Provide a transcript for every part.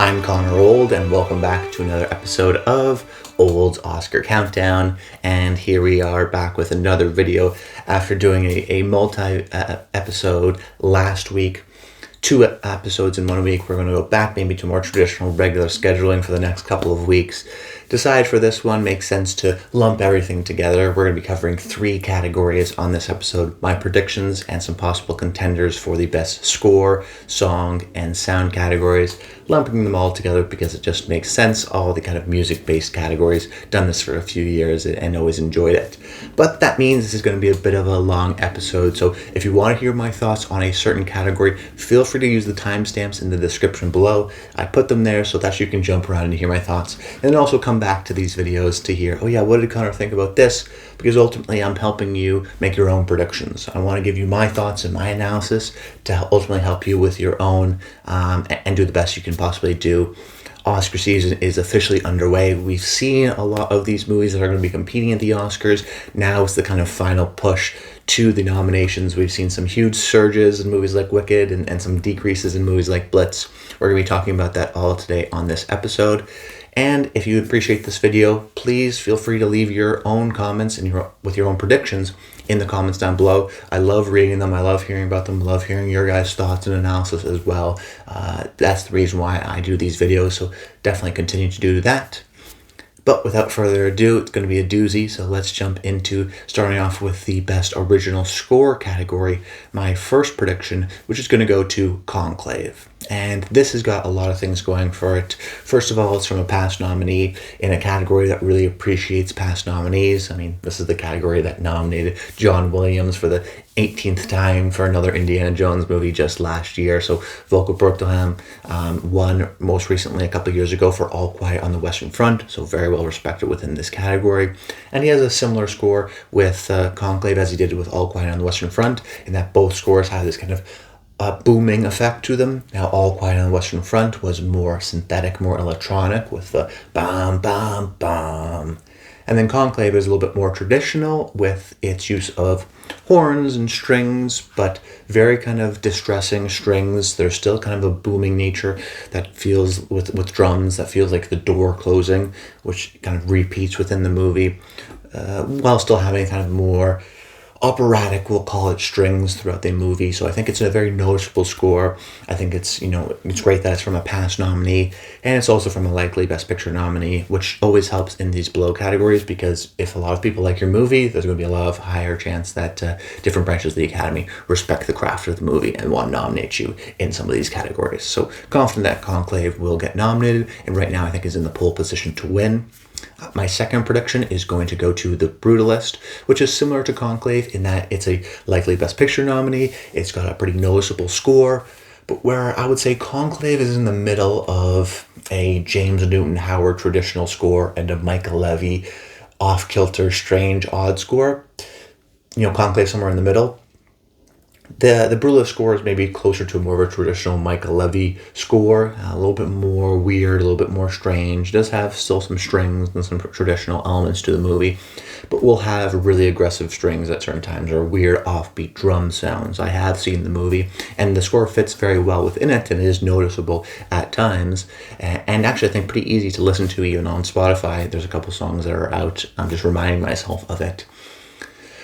I'm Connor Old, and welcome back to another episode of Old's Oscar Countdown. And here we are back with another video after doing a multi-episode last week. 2 episodes in 1 week. We're going to go back maybe to more traditional regular scheduling for the next couple of weeks. Decide for this one, makes sense to lump everything together. We're going to be covering 3 categories on this episode: my predictions and some possible contenders for the best score, song, and sound categories. Lumping them all together because it just makes sense. All the kind of music-based categories. Done this for a few years and always enjoyed it. But that means this is going to be a bit of a long episode. So if you want to hear my thoughts on a certain category, feel free to use the timestamps in the description below. I put them there so that you can jump around and hear my thoughts. And then also come back to these videos to hear, oh yeah, what did Connor think about this? Because ultimately I'm helping you make your own predictions. I want to give you my thoughts and my analysis to ultimately help you with your own and do the best you can possibly do. Oscar season is officially underway. We've seen a lot of these movies that are going to be competing at the Oscars. Now it's the kind of final push to the nominations. We've seen some huge surges in movies like Wicked and some decreases in movies like Blitz. We're going to be talking about that all today on this episode. And if you appreciate this video, please feel free to leave your own comments and with your own predictions in the comments down below. I love reading them. I love hearing about them. I love hearing your guys' thoughts and analysis as well. That's the reason why I do these videos, so definitely continue to do that. But without further ado, it's going to be a doozy, so let's jump into starting off with the best original score category. My first prediction, which is going to go to Conclave. And this has got a lot of things going for it. First of all, it's from a past nominee in a category that really appreciates past nominees. I mean, this is the category that nominated John Williams for the 18th time for another Indiana Jones movie just last year. So Volker Bertelham won most recently a couple of years ago for All Quiet on the Western Front. So very well respected within this category. And he has a similar score with Conclave as he did with All Quiet on the Western Front, in that both scores have this kind of booming effect to them. Now, All Quiet on the Western Front was more synthetic, more electronic with the bam, bam, bam. And then Conclave is a little bit more traditional with its use of horns and strings, but very kind of distressing strings. There's still kind of a booming nature that feels with drums, that feels like the door closing, which kind of repeats within the movie, while still having kind of more operatic, we'll call it, strings throughout the movie. So I think it's a very noticeable score. I think it's, it's great that it's from a past nominee, and it's also from a likely Best Picture nominee, which always helps in these below categories, because if a lot of people like your movie, there's going to be a lot of higher chance that different branches of the Academy respect the craft of the movie and want to nominate you in some of these categories. So confident that Conclave will get nominated, and right now I think is in the pole position to win. My second prediction is going to go to The Brutalist, which is similar to Conclave in that it's a likely Best Picture nominee. It's got a pretty noticeable score, but where I would say Conclave is in the middle of a James Newton Howard traditional score and a Michael Levy off-kilter, strange, odd score. Conclave somewhere in the middle. The Brutalist score is maybe closer to more of a traditional Michael Levy score, a little bit more weird, a little bit more strange. It does have still some strings and some traditional elements to the movie, but will have really aggressive strings at certain times or weird offbeat drum sounds. I have seen the movie, and the score fits very well within it, and it is noticeable at times, and actually I think pretty easy to listen to even on Spotify. There's a couple songs that are out. I'm just reminding myself of it.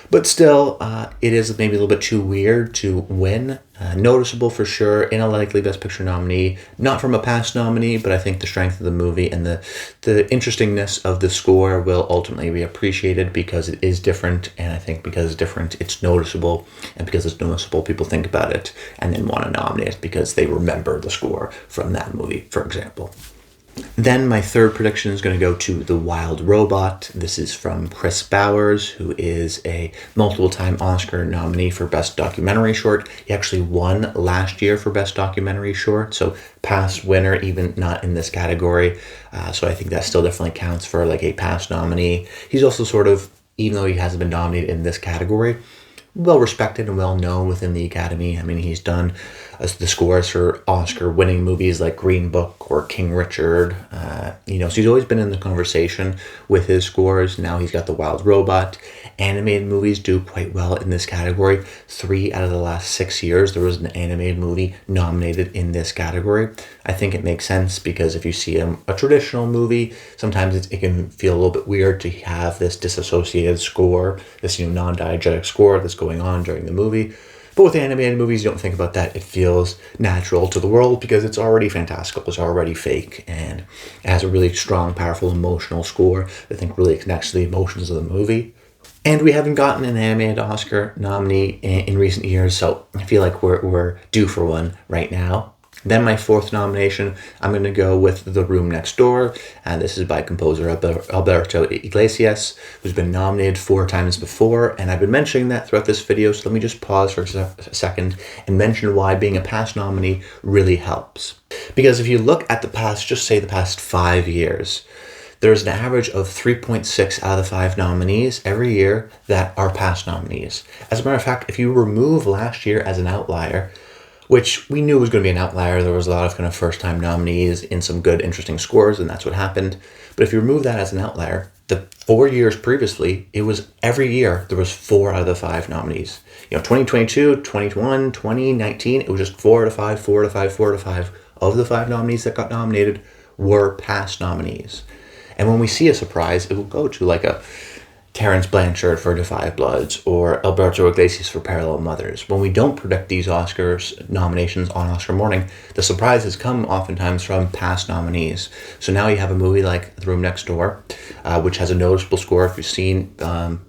But still, it is maybe a little bit too weird to win. Noticeable for sure, in a likely Best Picture nominee. Not from a past nominee, but I think the strength of the movie and the interestingness of the score will ultimately be appreciated because it is different. And I think because it's different, it's noticeable. And because it's noticeable, people think about it and then want to nominate it because they remember the score from that movie, for example. Then my third prediction is going to go to The Wild Robot. This is from Chris Bowers, who is a multiple-time Oscar nominee for Best Documentary Short. He actually won last year for Best Documentary Short, so past winner, even not in this category. So I think that still definitely counts for like a past nominee. He's also sort of, even though he hasn't been nominated in this category, well respected and well known within the Academy. I mean, he's done the scores for Oscar-winning movies like Green Book or King Richard. So he's always been in the conversation with his scores. Now he's got The Wild Robot. Animated movies do quite well in this category. 3 out of the last 6 years, there was an animated movie nominated in this category. I think it makes sense because if you see a traditional movie, sometimes it can feel a little bit weird to have this disassociated score, this non-diegetic score that's going on during the movie. But with animated movies, you don't think about that. It feels natural to the world because it's already fantastical, it's already fake, and it has a really strong, powerful, emotional score that I think really connects to the emotions of the movie. And we haven't gotten an animated Oscar nominee in recent years, so I feel like we're due for one right now. Then my 4th nomination, I'm going to go with The Room Next Door, and this is by composer Alberto Iglesias, who's been nominated 4 times before, and I've been mentioning that throughout this video, so let me just pause for a second and mention why being a past nominee really helps. Because if you look at the past, just say the past 5 years, there's an average of 3.6 out of the 5 nominees every year that are past nominees. As a matter of fact, if you remove last year as an outlier, which we knew was going to be an outlier, there was a lot of kind of first-time nominees in some good, interesting scores, and that's what happened. But if you remove that as an outlier, the 4 years previously, it was every year there was 4 out of the 5 nominees. 2022, 2021, 2019, it was just 4 out of 5, 4 out of 5, 4 out of 5 of the 5 nominees that got nominated were past nominees. And when we see a surprise, it will go to like a Terence Blanchard for Da 5 Bloods or Alberto Iglesias for Parallel Mothers. When we don't predict these Oscars nominations on Oscar morning, the surprises come oftentimes from past nominees. So now you have a movie like The Room Next Door, which has a noticeable score. If you've seen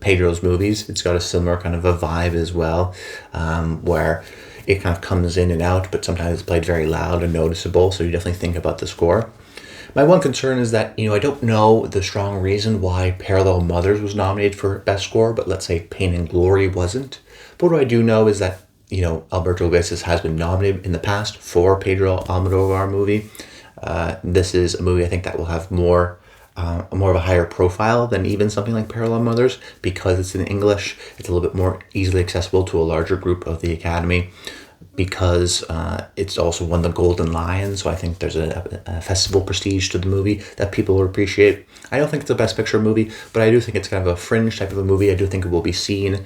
Pedro's movies, it's got a similar kind of a vibe as well, where it kind of comes in and out, but sometimes it's played very loud and noticeable, so you definitely think about the score. My one concern is that, I don't know the strong reason why Parallel Mothers was nominated for Best Score, but let's say Pain and Glory wasn't. But what I do know is that, Alberto Iglesias has been nominated in the past for Pedro Almodovar movie. This is a movie I think that will have more of a higher profile than even something like Parallel Mothers because it's in English. It's a little bit more easily accessible to a larger group of the Academy, because it's also won the Golden Lion, so I think there's a festival prestige to the movie that people will appreciate. I don't think it's a Best Picture movie, but I do think it's kind of a fringe type of a movie. I do think it will be seen.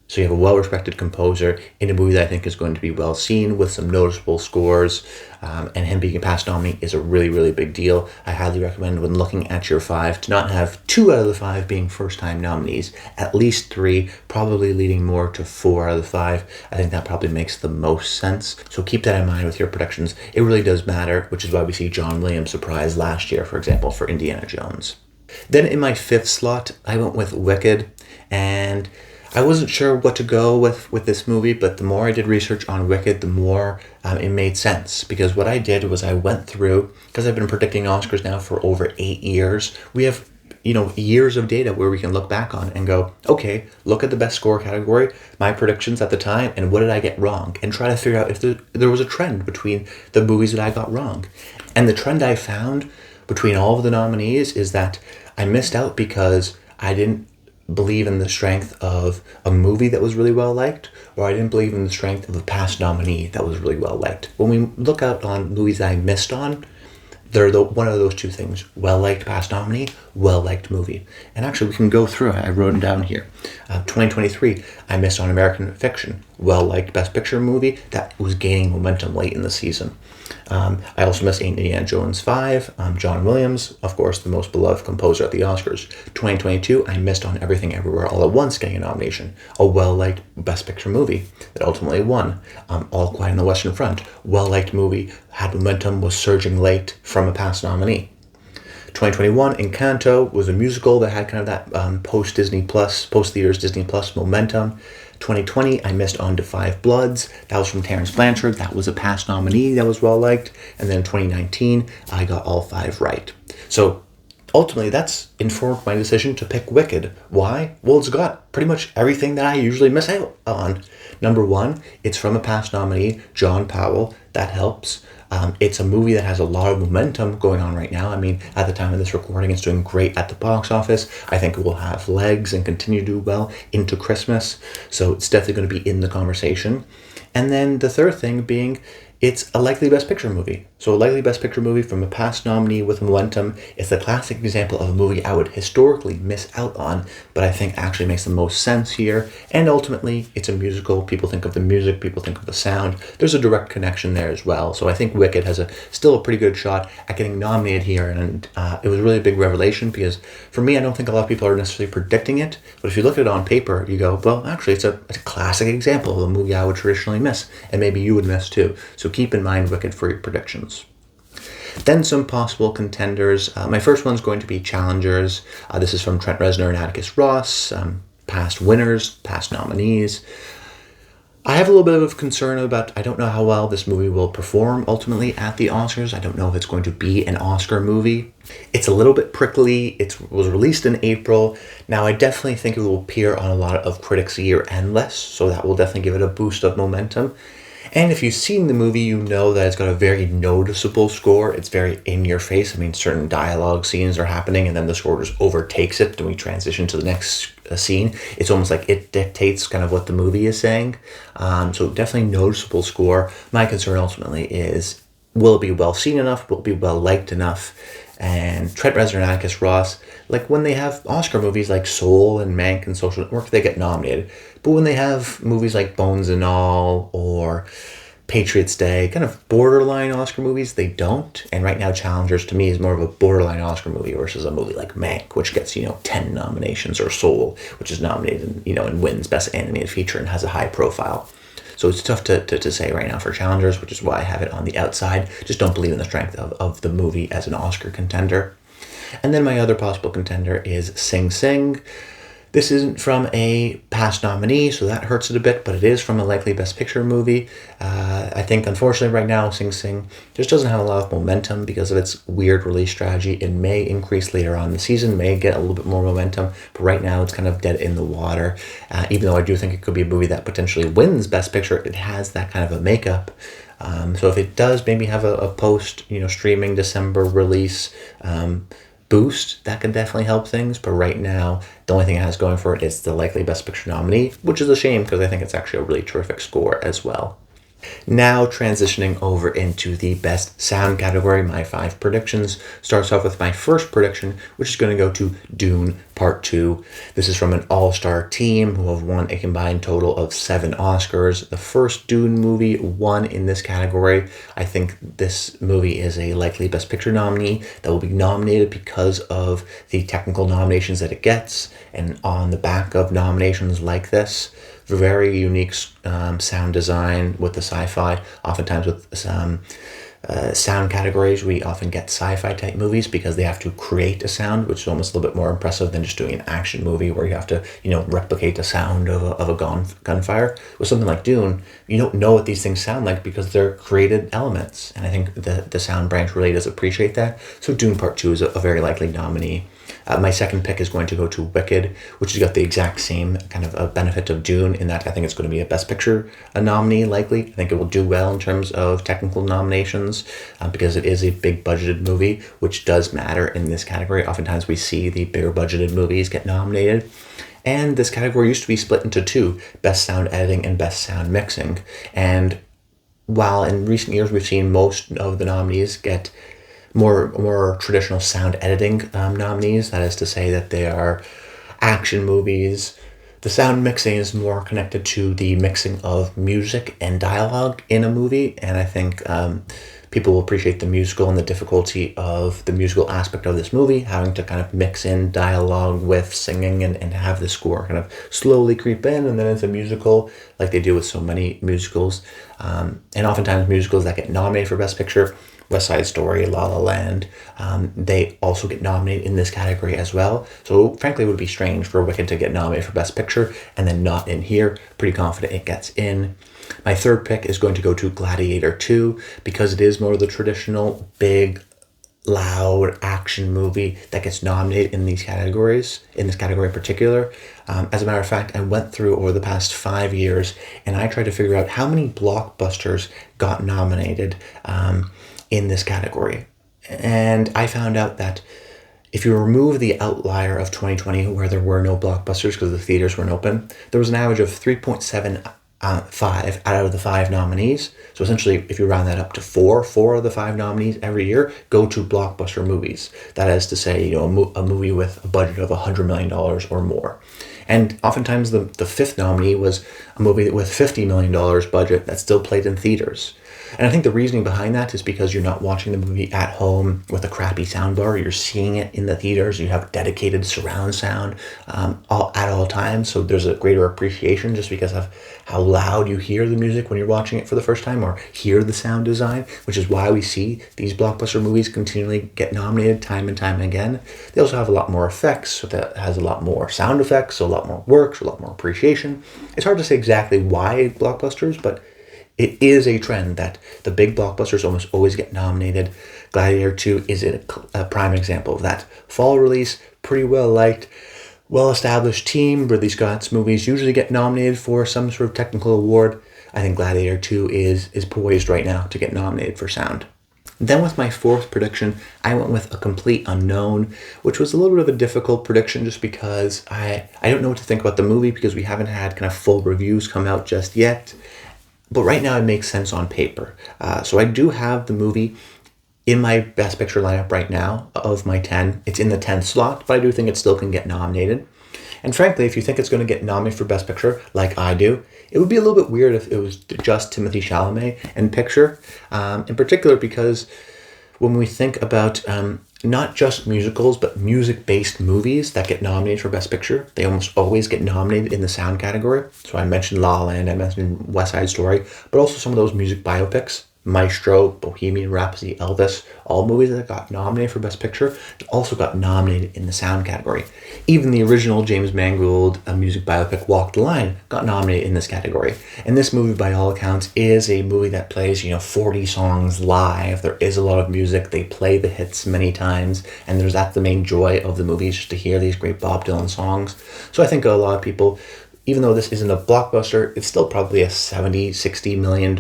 So you have a well-respected composer in a movie that I think is going to be well seen with some noticeable scores, and him being a past nominee is a really, really big deal. I highly recommend when looking at your 5 to not have 2 out of the 5 being first-time nominees, at least 3, probably leading more to 4 out of the 5. I think that probably makes the most sense. So keep that in mind with your predictions. It really does matter, which is why we see John Williams surprise last year, for example, for Indiana Jones. Then in my 5th slot, I went with Wicked, and I wasn't sure what to go with this movie, but the more I did research on Wicked, the more it made sense. Because what I did was I went through, because I've been predicting Oscars now for over 8 years, we have years of data where we can look back on and go, okay, look at the best score category, my predictions at the time, and what did I get wrong? And try to figure out if there was a trend between the movies that I got wrong. And the trend I found between all of the nominees is that I missed out because I didn't believe in the strength of a movie that was really well liked, or I didn't believe in the strength of a past nominee that was really well liked. When we look out on movies that I missed on, they're one of those two things: well liked past nominee, well liked movie. And actually, we can go through it. I wrote them down here. 2023, I missed on American Fiction, well liked Best Picture movie that was gaining momentum late in the season. I also missed Indiana Jones 5, John Williams, of course, the most beloved composer at the Oscars. 2022, I missed on Everything Everywhere All at Once getting a nomination, a well-liked Best Picture movie that ultimately won. All Quiet on the Western Front, well-liked movie, had momentum, was surging late from a past nominee. 2021, Encanto was a musical that had kind of that post-theaters Disney Plus momentum. 2020, I missed on Da 5 Bloods. That was from Terence Blanchard. That was a past nominee that was well liked. And then 2019, I got all 5 right. So ultimately, that's informed my decision to pick Wicked. Why? Well, it's got pretty much everything that I usually miss out on. Number 1, it's from a past nominee, John Powell. That helps. It's a movie that has a lot of momentum going on right now. I mean, at the time of this recording, it's doing great at the box office. I think it will have legs and continue to do well into Christmas. So it's definitely going to be in the conversation. And then the third thing being, it's a likely Best Picture movie. So a likely Best Picture movie from a past nominee with momentum. It's a classic example of a movie I would historically miss out on, but I think actually makes the most sense here. And ultimately, it's a musical. People think of the music, people think of the sound. There's a direct connection there as well. So I think Wicked has still a pretty good shot at getting nominated here. And it was really a big revelation because for me, I don't think a lot of people are necessarily predicting it. But if you look at it on paper, you go, well, actually, it's a classic example of a movie I would traditionally miss. And maybe you would miss too. So keep in mind Wicked for your predictions. Then some possible contenders. My first one's going to be challengers. This is from Trent Reznor and Atticus Ross, past winners, past nominees. I have a little bit of concern about, I don't know how well this movie will perform ultimately at the Oscars. I don't know if it's going to be an Oscar movie. It's a little bit prickly. It was released in April. Now, I definitely think it will appear on a lot of critics' year-end lists, so that will definitely give it a boost of momentum. And if you've seen the movie, you know that it's got a very noticeable score. It's very in your face. I mean, certain dialogue scenes are happening and then the score just overtakes it and we transition to the next scene. It's almost like it dictates kind of what the movie is saying. So definitely noticeable score. My concern ultimately is, will it be well seen enough? Will it be well liked enough? And Trent Reznor and Atticus Ross, like when they have Oscar movies like Soul and Mank and Social Network, they get nominated. But when they have movies like Bones and All or Patriots Day, kind of borderline Oscar movies, they don't. And right now, Challengers to me is more of a borderline Oscar movie versus a movie like Mank, which gets, 10 nominations, or Soul, which is nominated, and wins Best Animated Feature and has a high profile. So it's tough to say right now for Challengers, which is why I have it on the outside. Just don't believe in the strength of the movie as an Oscar contender. And then my other possible contender is Sing Sing. This isn't from a past nominee, so that hurts it a bit, but it is from a likely Best Picture movie. I think, unfortunately, right now, Sing Sing just doesn't have a lot of momentum because of its weird release strategy. It may increase later on in the season, may get a little bit more momentum, but right now it's kind of dead in the water. Even though I do think it could be a movie that potentially wins Best Picture, it has that kind of a makeup. So if it does maybe have a post, streaming December release, boost, that could definitely help things. But right now, the only thing it has going for it is the likely Best Picture nominee, which is a shame because I think it's actually a really terrific score as well. Now transitioning over into the Best Sound category, my 5 predictions. Starts off with my first prediction, which is going to go to Dune Part 2. This is from an all-star team who have won a combined total of 7 Oscars. The first Dune movie won in this category. I think this movie is a likely Best Picture nominee that will be nominated because of the technical nominations that it gets, and on the back of nominations like this. Very unique sound design with the sci-fi. Oftentimes with sound categories, we often get sci-fi type movies because they have to create a sound, which is almost a little bit more impressive than just doing an action movie where you have to, replicate the sound of a gunfire. With something like Dune, you don't know what these things sound like because they're created elements. And I think the sound branch really does appreciate that. So Dune Part 2 is a very likely nominee. My second pick is going to go to Wicked, which has got the exact same kind of a benefit of Dune in that I think it's going to be a Best Picture nominee likely. I think it will do well in terms of technical nominations because it is a big budgeted movie, which does matter in this category. Oftentimes we see the bigger budgeted movies get nominated. And this category used to be split into 2, Best Sound Editing and Best Sound Mixing. And while in recent years we've seen most of the nominees get more traditional sound editing nominees. That is to say that they are action movies. The sound mixing is more connected to the mixing of music and dialogue in a movie, and I think people will appreciate the musical and the difficulty of the musical aspect of this movie, having to kind of mix in dialogue with singing and have the score kind of slowly creep in, and then it's a musical like they do with so many musicals. And oftentimes musicals that get nominated for Best Picture, West Side Story, La La Land, they also get nominated in this category as well. So frankly, it would be strange for Wicked to get nominated for Best Picture and then not in here. Pretty confident it gets in. My third pick is going to go to Gladiator II because it is more of the traditional big loud action movie that gets nominated in these categories, in this category in particular. As a matter of fact, I went through over the past 5 years and I tried to figure out how many blockbusters got nominated in this category. And I found out that if you remove the outlier of 2020 where there were no blockbusters because the theaters weren't open, there was an average of 3.75 out of the 5 nominees. So essentially, if you round that up to 4 of the 5 nominees every year go to blockbuster movies. That is to say, a movie with a budget of $100 million or more. And oftentimes the 5th nominee was a movie with $50 million budget that still played in theaters. And I think the reasoning behind that is because you're not watching the movie at home with a crappy soundbar. You're seeing it in the theaters. You have dedicated surround sound at all times. So there's a greater appreciation just because of how loud you hear the music when you're watching it for the first time, or hear the sound design, which is why we see these blockbuster movies continually get nominated time and time again. They also have a lot more effects, so that has a lot more sound effects, so a lot more work, so a lot more appreciation. It's hard to say exactly why blockbusters, but it is a trend that the big blockbusters almost always get nominated. Gladiator II is a prime example of that. Fall release, pretty well liked, well-established team. Ridley Scott's movies usually get nominated for some sort of technical award. I think Gladiator II is poised right now to get nominated for sound. Then with my 4th prediction, I went with A Complete Unknown, which was a little bit of a difficult prediction just because I don't know what to think about the movie because we haven't had kind of full reviews come out just yet. But right now it makes sense on paper. So I do have the movie in my Best Picture lineup right now of my 10. It's in the 10th slot, but I do think it still can get nominated. And frankly, if you think it's going to get nominated for Best Picture, like I do, it would be a little bit weird if it was just Timothée Chalamet in picture. In particular because when we think about not just musicals, but music-based movies that get nominated for Best Picture, they almost always get nominated in the sound category. So I mentioned La La Land, I mentioned West Side Story, but also some of those music biopics, Maestro, Bohemian Rhapsody, Elvis, all movies that got nominated for Best Picture also got nominated in the sound category. Even the original James Mangold music biopic Walk the Line got nominated in this category. And this movie, by all accounts, is a movie that plays 40 songs live. There is a lot of music. They play the hits many times, and that's the main joy of the movie, is just to hear these great Bob Dylan songs. So I think a lot of people, even though this isn't a blockbuster, it's still probably a $70-60 million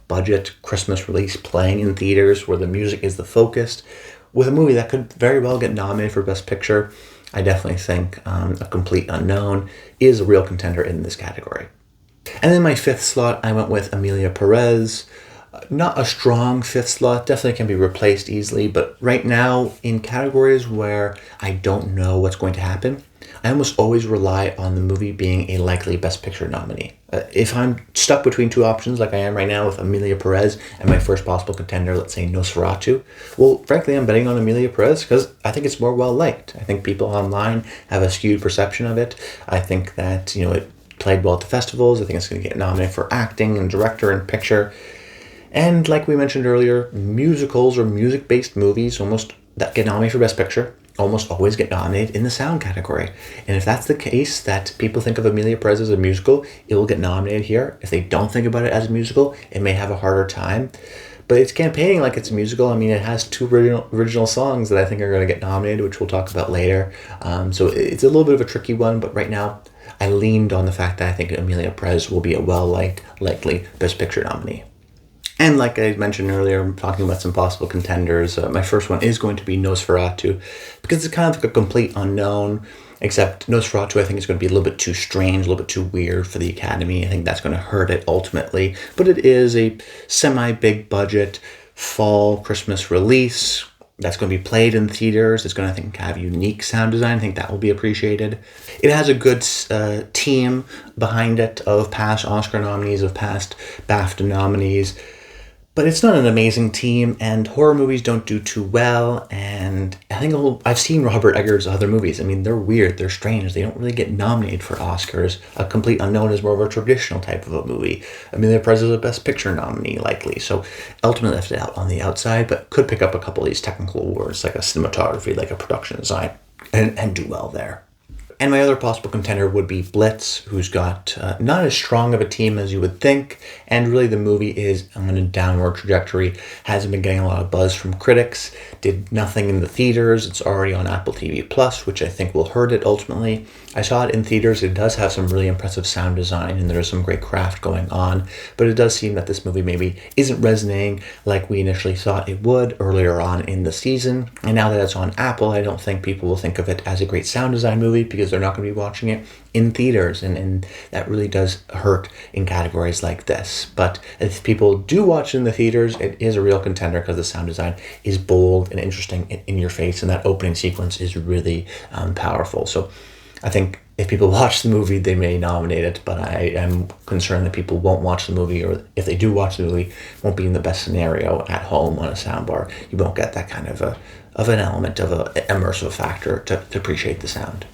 budget Christmas release playing in theaters where the music is the focus. With a movie that could very well get nominated for Best Picture, I definitely think A Complete Unknown is a real contender in this category. And then my 5th slot, I went with Emilia Pérez. Not a strong 5th slot, definitely can be replaced easily, but right now in categories where I don't know what's going to happen, I almost always rely on the movie being a likely Best Picture nominee. If I'm stuck between 2 options like I am right now with Emilia Pérez and my first possible contender, let's say Nosferatu, well, frankly, I'm betting on Emilia Pérez because I think it's more well-liked. I think people online have a skewed perception of it. I think that, it played well at the festivals. I think it's going to get nominated for acting and director and picture. And like we mentioned earlier, musicals or music-based movies almost that get nominated for Best Picture almost always get nominated in the sound category. And if that's the case, that people think of Emilia Pérez as a musical, it will get nominated here. If they don't think about it as a musical, it may have a harder time. But it's campaigning like it's a musical. I mean, it has 2 original songs that I think are going to get nominated, which we'll talk about later. So it's a little bit of a tricky one, but right now I leaned on the fact that I think Emilia Pérez will be a well-liked, likely Best Picture nominee. And like I mentioned earlier, I'm talking about some possible contenders. My first one is going to be Nosferatu, because it's kind of like a complete unknown, except Nosferatu I think is going to be a little bit too strange, a little bit too weird for the Academy. I think that's going to hurt it ultimately. But it is a semi-big budget fall Christmas release that's going to be played in theaters. It's going to, I think, have unique sound design. I think that will be appreciated. It has a good team behind it of past Oscar nominees, of past BAFTA nominees. But it's not an amazing team, and horror movies don't do too well, and I think I've seen Robert Eggers' other movies. I mean, they're weird, they're strange, they don't really get nominated for Oscars. A Complete Unknown is more of a traditional type of a movie. Emilia Pérez is a Best Picture nominee, likely, so ultimately left it out on the outside, but could pick up a couple of these technical awards, like a cinematography, like a production design, and do well there. And my other possible contender would be Blitz, who's got not as strong of a team as you would think, and really the movie is on a downward trajectory, hasn't been getting a lot of buzz from critics, did nothing in the theaters, it's already on Apple TV Plus, which I think will hurt it ultimately. I saw it in theaters, it does have some really impressive sound design, and there's some great craft going on, but it does seem that this movie maybe isn't resonating like we initially thought it would earlier on in the season, and now that it's on Apple, I don't think people will think of it as a great sound design movie because they're not going to be watching it in theaters, and that really does hurt in categories like this. But if people do watch it in the theaters, it is a real contender because the sound design is bold and interesting in your face, and that opening sequence is really powerful. So I think if people watch the movie, they may nominate it, but I am concerned that people won't watch the movie, or if they do watch the movie, won't be in the best scenario at home on a soundbar. You won't get that kind of an element of an immersive factor to appreciate the sound.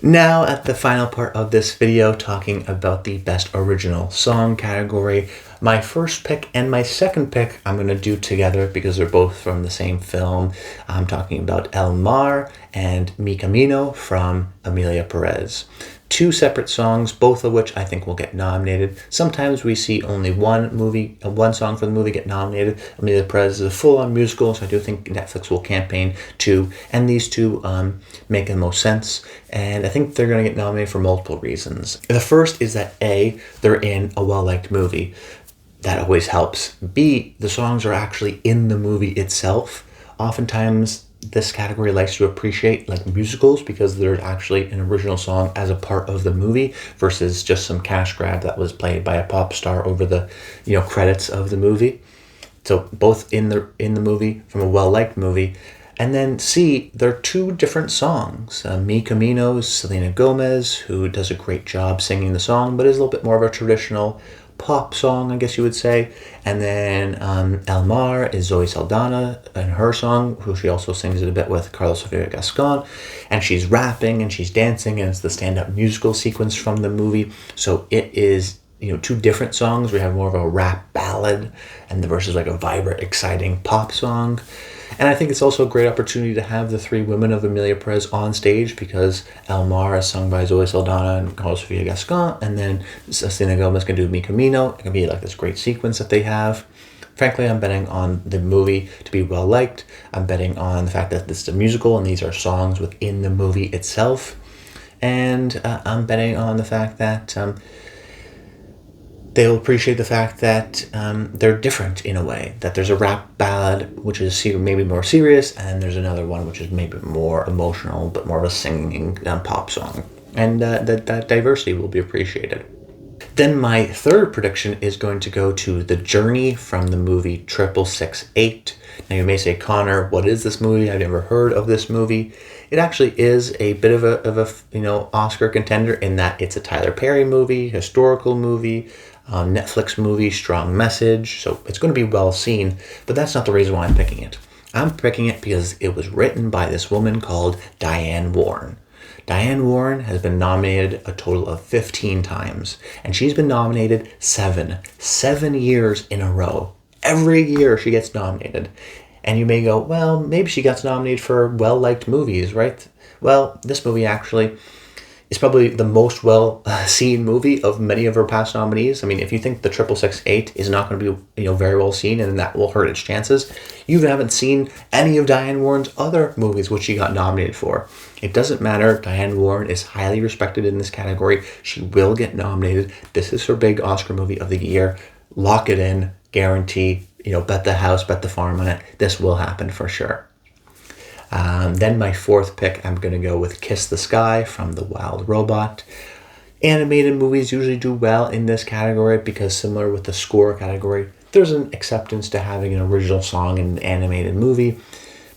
Now at the final part of this video, talking about the best original song category. My first pick and my second pick I'm going to do together because they're both from the same film. I'm talking about El Mar and Mi Camino from Emilia Pérez. Two separate songs, both of which I think will get nominated. Sometimes we see only one song for the movie get nominated. Emilia Pérez is a full-on musical, so I do think Netflix will campaign to, and these two make the most sense. And I think they're going to get nominated for multiple reasons. The first is that A, they're in a well-liked movie. That always helps. B, the songs are actually in the movie itself. Oftentimes, this category likes to appreciate like musicals because there's actually an original song as a part of the movie versus just some cash grab that was played by a pop star over the credits of the movie. So both in the movie from a well-liked movie. And then C, they're two different songs. Mi Camino's Selena Gomez, who does a great job singing the song, but is a little bit more of a traditional pop song, I guess you would say. And then El Mar is Zoe Saldana and her song, who she also sings it a bit with Carlos Sofia Gascon. And she's rapping and she's dancing, and it's the stand-up musical sequence from the movie. So it is, two different songs. We have more of a rap ballad and versus like a vibrant, exciting pop song. And I think it's also a great opportunity to have the three women of Emilia Pérez on stage because El Mar is sung by Zoe Saldana and Carlos Sofia Gascon, and then Selena Gomez can do Mi Camino. It can be like this great sequence that they have. Frankly, I'm betting on the movie to be well liked. I'm betting on the fact that this is a musical and these are songs within the movie itself. And I'm betting on the fact that they'll appreciate the fact that they're different in a way. That there's a rap ballad, which is maybe more serious, and there's another one which is maybe more emotional, but more of a singing pop song. And that diversity will be appreciated. Then my third prediction is going to go to The Journey from the movie 666. Now you may say, Connor, what is this movie? I've never heard of this movie. It actually is a bit of a Oscar contender in that it's a Tyler Perry movie, historical movie, Netflix movie, strong message. So it's going to be well seen, but that's not the reason why I'm picking it. I'm picking it because it was written by this woman called Diane Warren. Diane Warren has been nominated a total of 15 times, and she's been nominated 7 years in a row. Every year she gets nominated. And you may go, well, maybe she got nominated for well-liked movies, right? Well, this movie actually is probably the most well-seen movie of many of her past nominees. I mean, if you think the 666 is not going to be very well seen and that will hurt its chances, you haven't seen any of Diane Warren's other movies which she got nominated for. It doesn't matter. Diane Warren is highly respected in this category. She will get nominated. This is her big Oscar movie of the year. Lock it in. Guarantee. Bet the house, bet the farm on it. This will happen for sure. Then my fourth pick, I'm going to go with Kiss the Sky from The Wild Robot. Animated movies usually do well in this category because similar with the score category, there's an acceptance to having an original song in an animated movie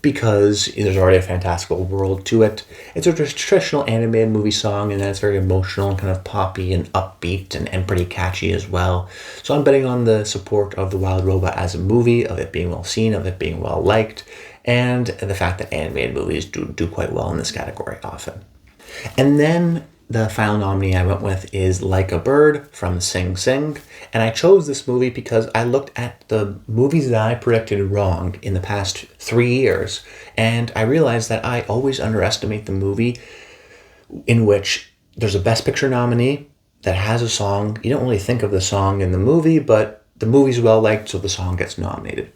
because there's already a fantastical world to it. It's a traditional animated movie song, and that's very emotional and kind of poppy and upbeat and pretty catchy as well. So I'm betting on the support of The Wild Robot as a movie, of it being well seen, of it being well liked, and the fact that animated movies do quite well in this category often. And then the final nominee I went with is Like a Bird from Sing Sing. And I chose this movie because I looked at the movies that I predicted wrong in the past 3 years. And I realized that I always underestimate the movie in which there's a Best Picture nominee that has a song. You don't really think of the song in the movie, but the movie's well liked, so the song gets nominated.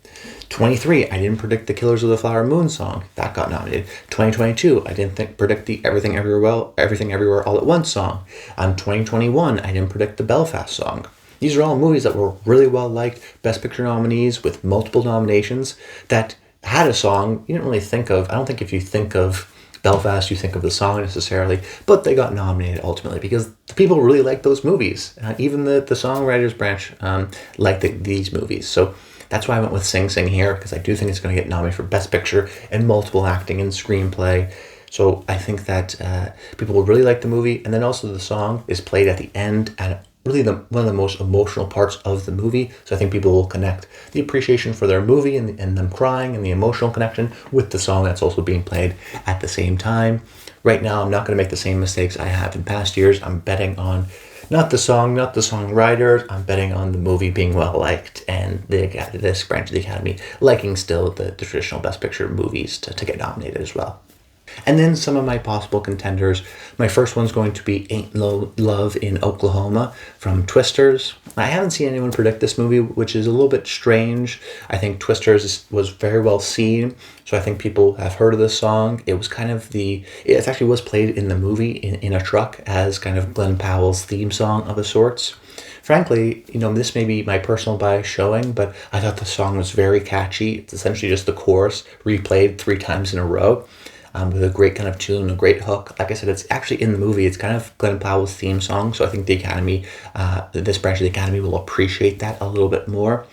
23, I didn't predict the Killers of the Flower Moon song. That got nominated. 2022, I didn't predict the Everything Everywhere All at Once song. 2021, I didn't predict the Belfast song. These are all movies that were really well liked, Best Picture nominees with multiple nominations that had a song you didn't really think of. I don't think if you think of Belfast, you think of the song necessarily, but they got nominated ultimately because the people really like those movies. Even the songwriters branch liked these movies. So that's why I went with Sing Sing here, because I do think it's going to get nominated for Best Picture and multiple acting and screenplay. So I think that people will really like the movie. And then also the song is played at the end at really one of the most emotional parts of the movie. So I think people will connect the appreciation for their movie and them crying and the emotional connection with the song that's also being played at the same time. Right now, I'm not going to make the same mistakes I have in past years. I'm betting on not the song, not the songwriters. I'm betting on the movie being well liked and this branch of the Academy liking still the traditional Best Picture movies to get nominated as well. And then some of my possible contenders. My first one's going to be Ain't No Love in Oklahoma from Twisters. I haven't seen anyone predict this movie, which is a little bit strange. I think Twisters was very well seen, so I think people have heard of this song. It was kind of it actually was played in the movie in a truck as kind of Glenn Powell's theme song of a sorts. Frankly, this may be my personal bias showing, but I thought the song was very catchy. It's essentially just the chorus replayed 3 times in a row. With a great kind of tune, a great hook. Like I said, it's actually in the movie. It's kind of Glenn Powell's theme song, so I think the Academy, this branch of the Academy will appreciate that a little bit more.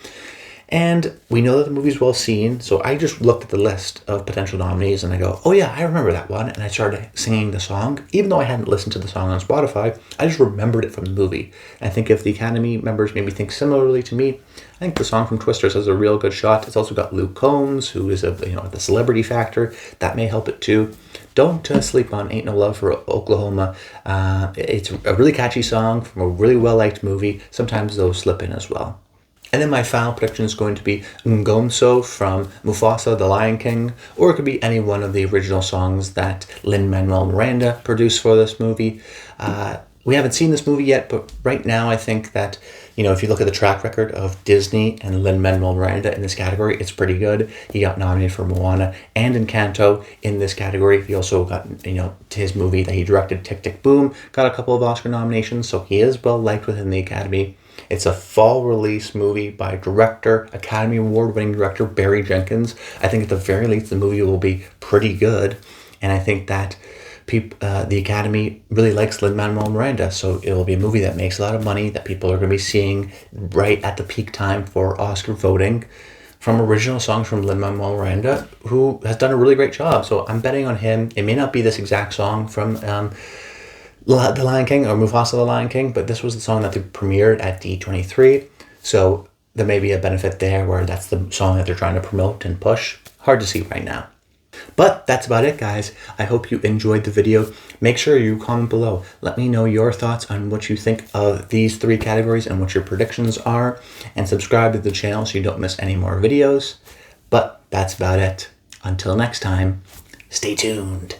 And we know that the movie's well seen, so I just looked at the list of potential nominees and I go, oh yeah, I remember that one. And I started singing the song. Even though I hadn't listened to the song on Spotify, I just remembered it from the movie. And I think if the Academy members maybe think similarly to me, I think the song from Twisters has a real good shot. It's also got Luke Combs, who is the celebrity factor. That may help it too. Don't sleep on Ain't No Love for Oklahoma. It's a really catchy song from a really well-liked movie. Sometimes those slip in as well. And then my final prediction is going to be Ngomso from Mufasa, The Lion King, or it could be any one of the original songs that Lin-Manuel Miranda produced for this movie. We haven't seen this movie yet, but right now I think that, if you look at the track record of Disney and Lin-Manuel Miranda in this category, it's pretty good. He got nominated for Moana and Encanto in this category. He also got, his movie that he directed, Tick, Tick, Boom, got a couple of Oscar nominations, so he is well liked within the Academy. It's a fall release movie by Academy Award-winning director Barry Jenkins. I think at the very least the movie will be pretty good, and I think that the Academy really likes Lin-Manuel Miranda, so it will be a movie that makes a lot of money that people are going to be seeing right at the peak time for Oscar voting from original songs from Lin-Manuel Miranda, who has done a really great job. So I'm betting on him. It may not be this exact song from The Lion King or Mufasa the Lion King, but this was the song that they premiered at D23, so there may be a benefit there where that's the song that they're trying to promote and push. Hard to see right now. But that's about it, guys. I hope you enjoyed the video. Make sure you comment below. Let me know your thoughts on what you think of these 3 categories and what your predictions are, and subscribe to the channel so you don't miss any more videos. But that's about it. Until next time, stay tuned.